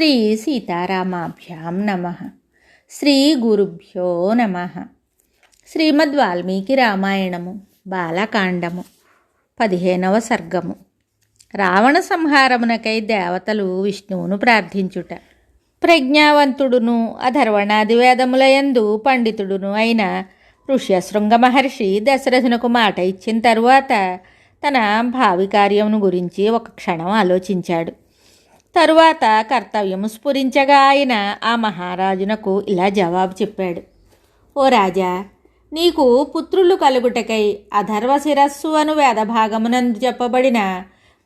శ్రీ సీతారామాభ్యాం నమః. శ్రీ గురుభ్యో నమః. శ్రీమద్ వాల్మీకి రామాయణము బాలకాండము 15వ సర్గము. రావణ సంహారమునకై దేవతలు విష్ణువును ప్రార్థించుట. ప్రజ్ఞావంతుడును అధర్వణాది వేదములయందు పండితుడును అయిన ఋష్యశృంగ మహర్షి దశరథునకు మాట ఇచ్చిన తరువాత తన భావి కార్యమును గురించి ఒక క్షణం ఆలోచించాడు. తరువాత కర్తవ్యము స్ఫురించగా ఆయన ఆ మహారాజునకు ఇలా జవాబు చెప్పాడు. ఓ రాజా, నీకు పుత్రులు కలుగుటకై అధర్వ శిరస్సు అను వేదభాగమునందు చెప్పబడిన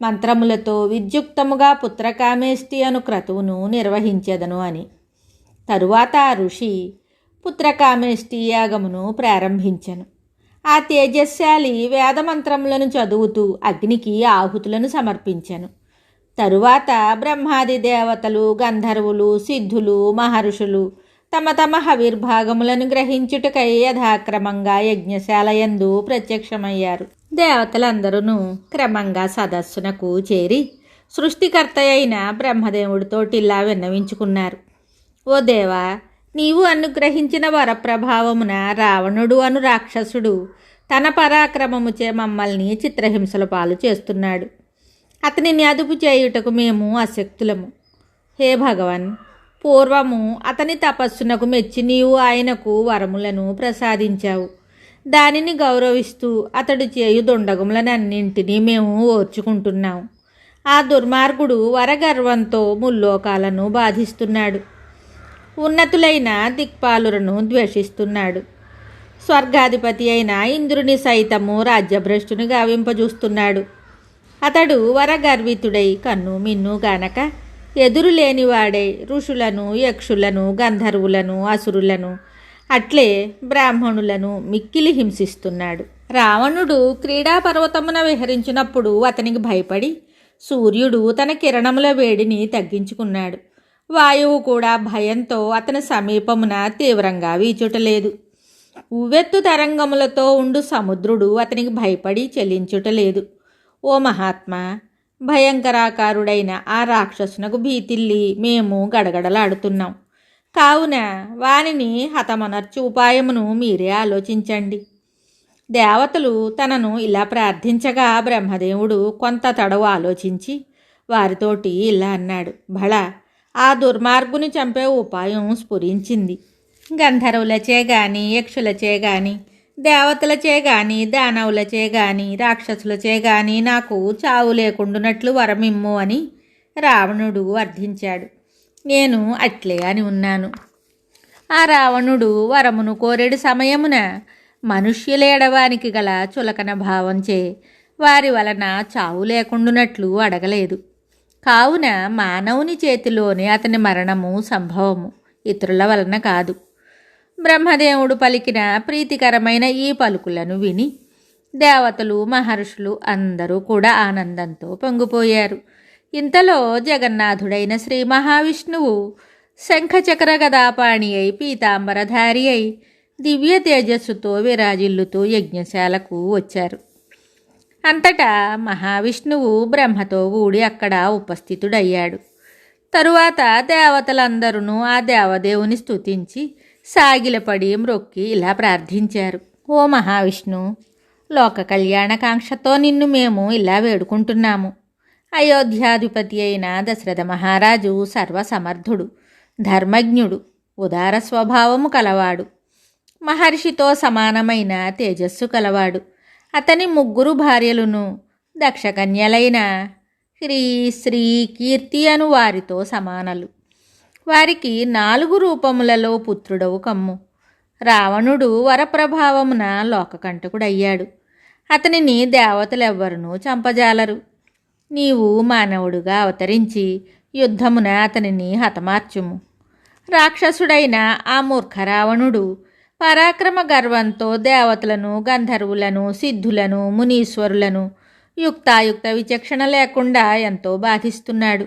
మంత్రములతో విద్యుక్తముగా పుత్రకామేష్టి అను క్రతువును నిర్వహించెదను అని. తరువాత ఆ ఋషి పుత్రకామేష్టి యాగమును ప్రారంభించెను. ఆ తేజస్శాలి వేదమంత్రములను చదువుతూ అగ్నికి ఆహుతులను సమర్పించెను. తరువాత బ్రహ్మాది దేవతలు, గంధర్వులు, సిద్ధులు, మహర్షులు తమ తమ హవిర్భాగములను గ్రహించుటకై యథాక్రమంగా యజ్ఞశాలయందు ప్రత్యక్షమయ్యారు. దేవతలందరూ క్రమంగా సదస్సునకు చేరి సృష్టికర్త అయిన బ్రహ్మదేవుడితోటిలా విన్నవించుకున్నారు. ఓ దేవా, నీవు అనుగ్రహించిన వరప్రభావమున రావణుడు అను రాక్షసుడు తన పరాక్రమముచే మమ్మల్ని చిత్రహింసల పాలు చేస్తున్నాడు. అతనిని అదుపు చేయుటకు మేము అశక్తులము. హే భగవన్, పూర్వము అతని తపస్సునకు మెచ్చి నీవు ఆయనకు వరములను ప్రసాదించావు. దానిని గౌరవిస్తూ అతడు చేయు దుండగములనన్నింటినీ మేము ఓర్చుకుంటున్నాము. ఆ దుర్మార్గుడు వరగర్వంతో ముల్లోకాలను బాధిస్తున్నాడు. ఉన్నతులైన దిక్పాలులను ద్వేషిస్తున్నాడు. స్వర్గాధిపతి అయిన ఇంద్రుని సైతము రాజ్యభ్రష్టుని గావింపజూస్తున్నాడు. అతడు వరగర్వితుడై కన్ను మిన్ను గనక ఎదురులేనివాడై ఋషులను, యక్షులను, గంధర్వులను, అసురులను అట్లే బ్రాహ్మణులను మిక్కిలి హింసిస్తున్నాడు. రావణుడు క్రీడాపర్వతమున విహరించినప్పుడు అతనికి భయపడి సూర్యుడు తన కిరణముల వేడిని తగ్గించుకున్నాడు. వాయువు కూడా భయంతో అతని సమీపమున తీవ్రంగా వీచుటలేదు. ఉవ్వెత్తు తరంగములతో ఉండు సముద్రుడు అతనికి భయపడి చెలించుటలేదు. ఓ మహాత్మా, భయంకరాకారుడైన ఆ రాక్షసునకు భీతిల్లి మేము గడగడలాడుతున్నాం. కావున వానిని హతమనర్చు ఉపాయమును మీరే ఆలోచించండి. దేవతలు తనను ఇలా ప్రార్థించగా బ్రహ్మదేవుడు కొంత తడవు ఆలోచించి వారితోటి ఇలా అన్నాడు. భళా, ఆ దుర్మార్గుని చంపే ఉపాయం స్ఫురించింది. గంధర్వులచే గాని, యక్షులచే గాని, దేవతలచే గాని, దానవులచే గాని, రాక్షసులచే గాని నాకు చావు లేకుండానట్లు వరమిమ్ము అని రావణుడు అర్థించాడు. నేను అట్లే అని ఉన్నాను. ఆ రావణుడు వరమును కోరేడు సమయమున మనుష్యులేడవానికి గల చులకన భావంచే వారి వలన చావు లేకుండానట్లు అడగలేదు. కావున మానవుని చేతిలోనే అతని మరణము సంభవము, ఇతరుల వలన కాదు. బ్రహ్మదేవుడు పలికిన ప్రీతికరమైన ఈ పలుకులను విని దేవతలు, మహర్షులు అందరూ కూడా ఆనందంతో పొంగిపోయారు. ఇంతలో జగన్నాథుడైన శ్రీ మహావిష్ణువు శంఖచక్ర గదాపాణి అయి పీతాంబరధారి అయి దివ్య తేజస్సుతో విరాజిల్లుతూ యజ్ఞశాలకు వచ్చారు. అంతటా మహావిష్ణువు బ్రహ్మతో కూడి అక్కడ ఉపస్థితుడయ్యాడు. తరువాత దేవతలందరూ ఆ దేవదేవుని స్తుతించి సాగిలపడి మ్రొక్కి ఇలా ప్రార్థించారు. ఓ మహావిష్ణు, లోక కళ్యాణకాంక్షతో నిన్ను మేము ఇలా వేడుకుంటున్నాము. అయోధ్యాధిపతి అయిన దశరథ మహారాజు సర్వసమర్థుడు, ధర్మజ్ఞుడు, ఉదార స్వభావము కలవాడు, మహర్షితో సమానమైన తేజస్సు కలవాడు. అతని 3 భార్యలను దక్షకన్యలైన హ్రీ, శ్రీ, కీర్తి అను వారితో సమానలు. వారికి 4 రూపములలో పుత్రుడవు కమ్ము. రావణుడు వరప్రభావమున లోకకంటకుడయ్యాడు. అతనిని దేవతలెవ్వరూ చంపజాలరు. నీవు మానవుడుగా అవతరించి యుద్ధమున అతనిని హతమార్చుము. రాక్షసుడైన ఆ మూర్ఖ రావణుడు పరాక్రమ గర్వంతో దేవతలను, గంధర్వులను, సిద్ధులను, మునీశ్వరులను యుక్తాయుక్త విచక్షణ లేకుండా ఎంతో బాధిస్తున్నాడు.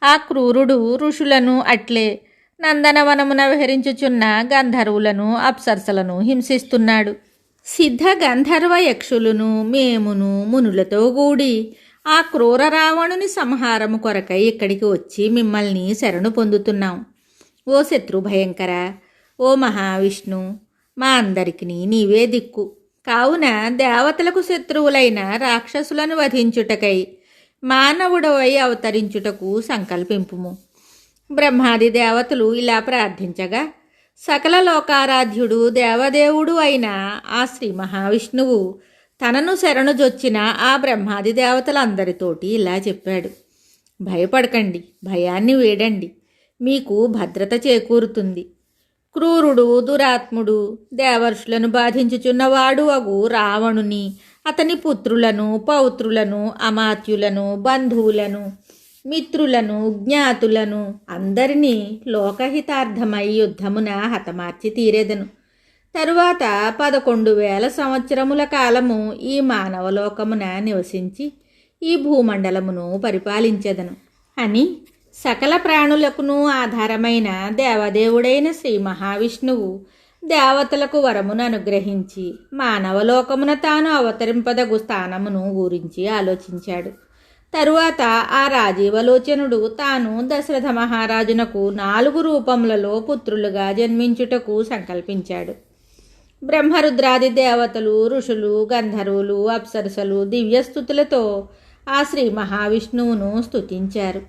ఆ క్రూరుడు ఋషులను అట్లే నందనవనమున విహరించుచున్న గంధర్వులను, అప్సరసలను హింసిస్తున్నాడు. సిద్ధ గంధర్వ యక్షులను మేమును మునులతో కూడి ఆ క్రూర రావణుని సంహారము కొరకై ఇక్కడికి వచ్చి మిమ్మల్ని శరణు పొందుతున్నాం. ఓ శత్రు భయంకర, ఓ మహావిష్ణు, మా అందరికి నీవే దిక్కు. కావున దేవతలకు శత్రువులైన రాక్షసులను వధించుటకై మానవుడవై అవతరించుటకు సంకల్పింపుము. బ్రహ్మాది దేవతలు ఇలా ప్రార్థించగా సకల లోకారాధ్యుడు దేవదేవుడు అయిన ఆ శ్రీ మహావిష్ణువు తనను శరణుజొచ్చిన ఆ బ్రహ్మాది దేవతలందరితోటి ఇలా చెప్పాడు: భయపడకండి, భయాన్ని వీడండి, మీకు భద్రత చేకూరుతుంది. క్రూరుడు, దురాత్ముడు, దేవర్షులను బాధించుచున్నవాడు అగు రావణుని, అతని పుత్రులను, పౌత్రులను, అమాత్యులను, బంధువులను, మిత్రులను, జ్ఞాతులను అందరినీ లోకహితార్థమై యుద్ధమున హతమార్చి తీరేదను. తరువాత 11,000 సంవత్సరముల కాలము ఈ మానవలోకమున నివసించి ఈ భూమండలమును పరిపాలించెదను అని సకల ప్రాణులకును ఆధారమైన దేవదేవుడైన శ్రీ మహావిష్ణువు దేవతలకు వరమును అనుగ్రహించి మానవలోకమున తాను అవతరింపదగు స్థానమును గురించి ఆలోచించాడు. తరువాత ఆ రాజీవలోచనుడు తాను దశరథ మహారాజునకు 4 రూపములలో పుత్రులుగా జన్మించుటకు సంకల్పించాడు. బ్రహ్మరుద్రాది దేవతలు, ఋషులు, గంధర్వులు, అప్సరసలు దివ్యస్థుతులతో ఆ శ్రీ మహావిష్ణువును స్తుతించారు.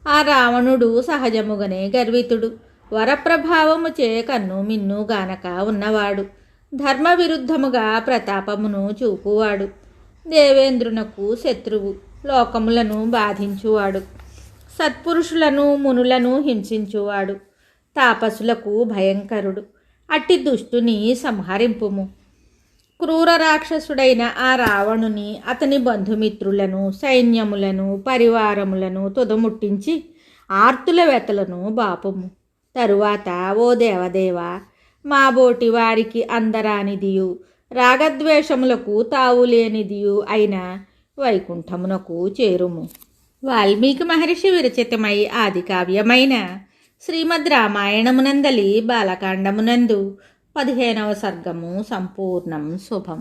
ఆ రావణుడు సహజముగానే గర్వితుడు, వరప్రభావముచే కన్ను మిన్ను గానక ఉన్నవాడు, ధర్మ విరుద్ధముగా ప్రతాపమును చూపువాడు, దేవేంద్రునకు శత్రువు, లోకములను బాధించువాడు, సత్పురుషులను మునులను హింసించువాడు, తాపసులకు భయంకరుడు. అట్టి దుష్టుని సంహరింపుము. క్రూర రాక్షసుడైన ఆ రావణుని, అతని బంధుమిత్రులను, సైన్యములను, పరివారములను తుదముట్టించి ఆర్తుల వెతలను బాపుము. తరువాత ఓ దేవదేవ, మా బోటి వారికి అందరానిదియు రాగద్వేషములకు తావులేనిదియు అయిన వైకుంఠమునకు చేరుము. వాల్మీకి మహర్షి విరచితమై ఆది కావ్యమైన శ్రీమద్ రామాయణమునందలి బాలకాండమునందు 15వ సర్గము సంపూర్ణం. శుభం.